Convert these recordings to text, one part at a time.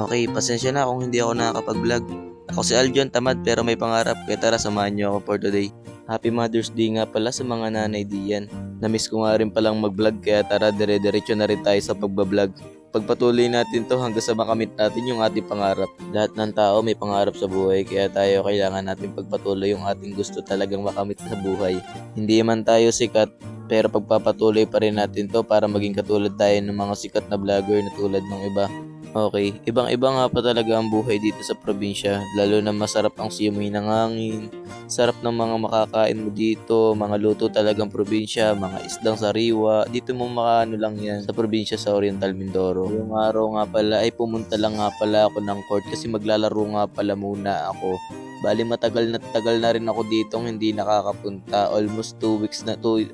Okay, pasensya na kung hindi ako nakakapag-vlog. Ako si Aljon, tamad pero may pangarap, kaya tara samahan niyo ako for today. Happy Mother's Day nga pala sa mga nanay diyan. Namiss ko nga rin palang mag-vlog, kaya tara dire-diretso na rin tayo sa pagbablog. Pagpatuloy natin to hanggang sa makamit natin yung ating pangarap. Lahat ng tao may pangarap sa buhay, kaya tayo kailangan natin pagpatuloy yung ating gusto talagang makamit sa buhay. Hindi man tayo sikat, pero pagpapatuloy pa rin natin to para maging katulad tayo ng mga sikat na vlogger na tulad ng iba. Okay, ibang-iba nga pa talaga ang buhay dito sa probinsya, lalo na masarap ang simoy ng hangin. Sarap ng mga makakain mo dito, mga luto talagang probinsya, mga isdang sariwa. Dito mo makaano lang yan sa probinsya sa Oriental Mindoro. Yung araw nga pala ay pumunta lang nga pala ako ng court kasi maglalaro nga pala muna ako. Bali tagal na rin ako dito hindi nakakapunta. Almost 2 weeks na, 2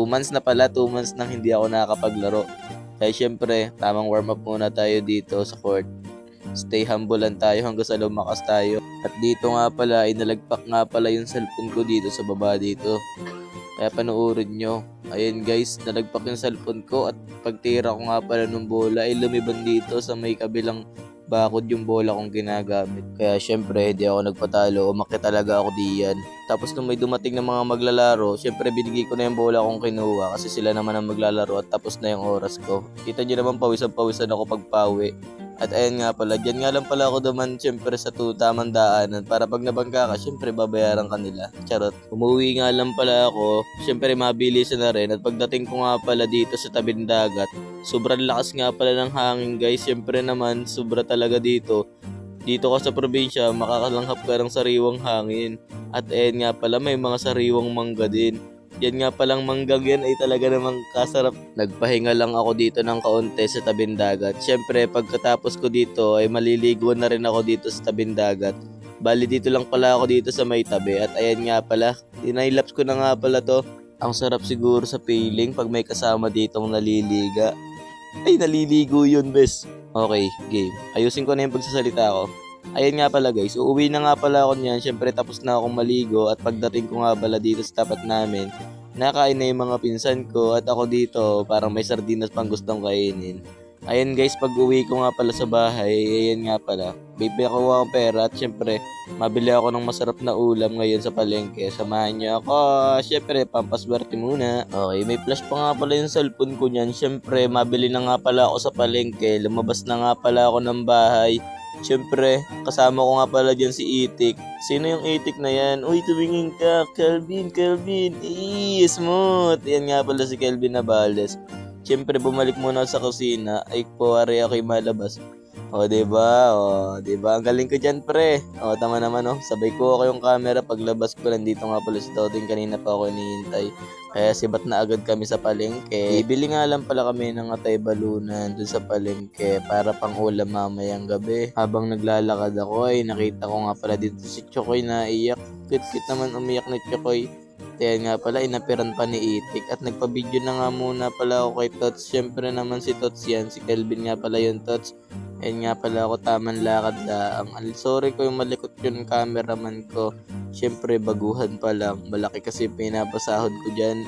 months na pala, 2 months nang hindi ako nakakapaglaro. Kaya syempre, tamang warm up muna tayo dito sa court. Stay humble lang tayo hanggang sa lumakas tayo. At dito nga pala, inalagpak nga pala yung cellphone ko dito sa baba dito. Kaya panoorin nyo. Ayun guys, nalagpak yung cellphone ko at pagtira ko nga pala ng bola ay lumibang dito sa may kabilang bakod yung bola kong ginagamit. Kaya syempre, di ako nagpatalo. Umakyat talaga ako diyan. Tapos nung may dumating na mga maglalaro, syempre binigay ko na yung bola kong kinuha kasi sila naman ang maglalaro at tapos na yung oras ko. Kita nyo naman pawisan-pawisan ako pagpawi. At ayun nga pala, dyan nga lang pala ako duman syempre sa tamang daanan para pag nabangga ka, syempre babayaran ka nila. Charot. Umuwi nga lang pala ako, syempre mabilis na rin at pagdating ko nga pala dito sa tabing dagat, sobrang lakas nga pala ng hangin guys, syempre naman sobra talaga dito. Dito ka sa probinsya, makakalanghap ka ng sariwang hangin. At ayun nga pala, may mga sariwang mangga din. Yan nga palang manggang yan ay talaga namang kasarap. Nagpahinga lang ako dito ng kaunti sa tabing dagat. Siyempre, pagkatapos ko dito ay maliligo na rin ako dito sa tabing dagat. Bali dito lang pala ako dito sa may tabi. At ayan nga pala, tinailaps ko na nga pala to. Ang sarap siguro sa feeling pag may kasama ditong naliliga. Ay, naliligo yun, bes. Okay, game. Ayusin ko na yung pagsasalita ko. Ayun nga pala guys, uuwi na nga pala ako niyan. Syempre tapos na akong maligo at pagdating ko nga pala dito sa tapat namin, nakain na yung mga pinsan ko at ako dito parang may sardinas pang gustong kainin. Ayun guys, pag uwi ko nga pala sa bahay, ayun nga pala, bibili ako akong pera at syempre, mabili ako ng masarap na ulam ngayon sa palengke. Samahan niyo ako, syempre, pampaswerte muna. Okay, may flash pa nga pala yung cellphone ko niyan. Syempre, mabili na nga pala ako sa palengke. Lumabas na nga pala ako ng bahay. Siyempre, kasama ko nga pala dyan si Itik. Sino yung Itik na yan? Uy, tumingin ka. Kelvin. Smooth. Yan nga pala si Kelvin Navales. Siyempre, bumalik muna ako sa kusina. Ay, pare ako'y malabas. O, diba? Ang galing ko dyan, pre. O, tama naman, oh. Sabay ko ako yung camera. Paglabas ko, nandito nga pala si Toding. Kanina pa ako hinihintay. Kaya sibat na agad kami sa palengke. Bibili nga lang pala kami ng atay balunan dun sa palengke para pang ulam mamayang gabi. Habang naglalakad ako ay nakita ko nga pala dito si Chokoy na iyak. Kit naman umiyak ni Chokoy. Kaya nga pala inapiran pa ni Itik at nagpa-video na nga muna pala ako kay Tots. Siyempre naman si Tots yan, si Kelvin nga pala yung Tots. Ayun nga pala ako tamang lakad lang. Sorry ko yung malikot yung cameraman ko. Siyempre baguhan pa lang. Malaki kasi pinapasahod ko dyan.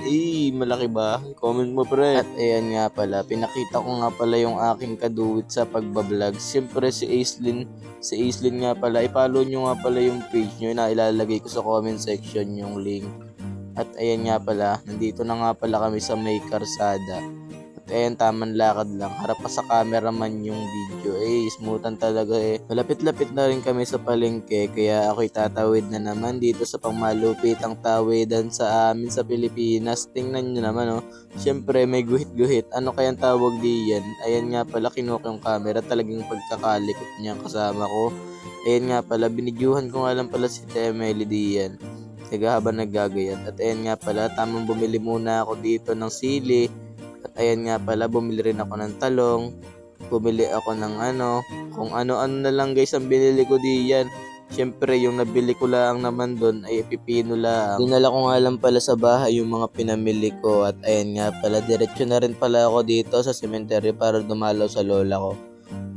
Malaki ba? Comment mo pre. At ayan nga pala, pinakita ko nga pala yung aking kaduwit sa pagbablog. Siyempre si Aislinn nga pala, i-follow nyo nga pala yung page nyo na ilalagay ko sa comment section yung link. At ayan nga pala, nandito na nga pala kami sa may karsada. At ayan, tamang lakad lang. Harap pa sa cameraman yung video. Smoothan talaga eh. Malapit-lapit na rin kami sa palengke, kaya ako'y tatawid na naman dito sa pangmalupitang tawidan sa amin sa Pilipinas. Tingnan nyo naman oh. Siyempre may guhit-guhit. Ano kayang tawag diyan? Ayan nga pala, kinuha yung camera. Talagang pagkakalikot niya kasama ko. Ayan nga pala, binidyuhan ko nga lang pala si Temeli diyan. Habang naggagayat. At ayan nga pala, tamang bumili muna ako dito ng sili. At ayan nga pala, bumili rin ako ng talong. Bumili ako ng kung ano-ano na lang guys ang binili ko diyan. Siyempre, yung nabili ko lang naman doon ay pipino lang. Dinala ko nga lang pala sa bahay yung mga pinamili ko. At ayan nga pala, diretso na rin pala ako dito sa cemetery para dumalaw sa lola ko.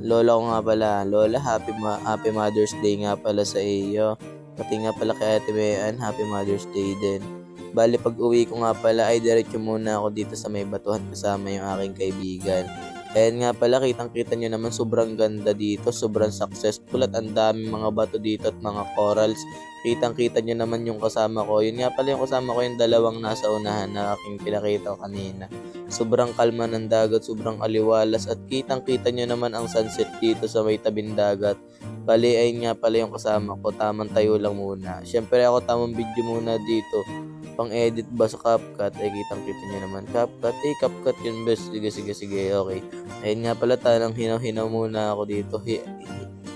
Lola ko nga pala, Lola, happy Mother's Day nga pala sa iyo. Pati nga pala kay Ate Mayan, Happy Mother's Day din. Bali pag uwi ko nga pala ay diretso muna ako dito sa may batuhan kasama yung aking kaibigan. Ayan nga pala, kitang-kita nyo naman sobrang ganda dito, sobrang successful at ang daming mga bato dito at mga corals. Kitang-kita nyo naman yung kasama ko. Yun nga pala yung kasama ko yung dalawang nasa unahan na aking pinakita ko kanina. Sobrang kalma ng dagat, sobrang aliwalas at kitang-kita nyo naman ang sunset dito sa may tabing dagat. Bali, ayun nga pala yung kasama ko, tamang tayo lang muna. Siyempre ako tamang video muna dito. Pang-edit ba sa CapCut? Ay, kitang-kita nyo naman. CapCut, CapCut yun best. Sige, okay. Ayun nga pala, talang hinaw-hinaw muna ako dito.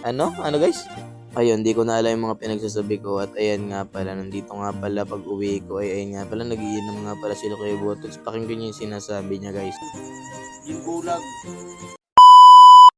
Ano guys? Ayun, di ko na alam yung mga pinagsasabi ko at ayan nga pala, nandito nga pala pag uwi ko ay ayun nga pala, nagiinom nga pala sila kay Botox. Pakinggan nyo yung sinasabi niya guys. Yung bulag,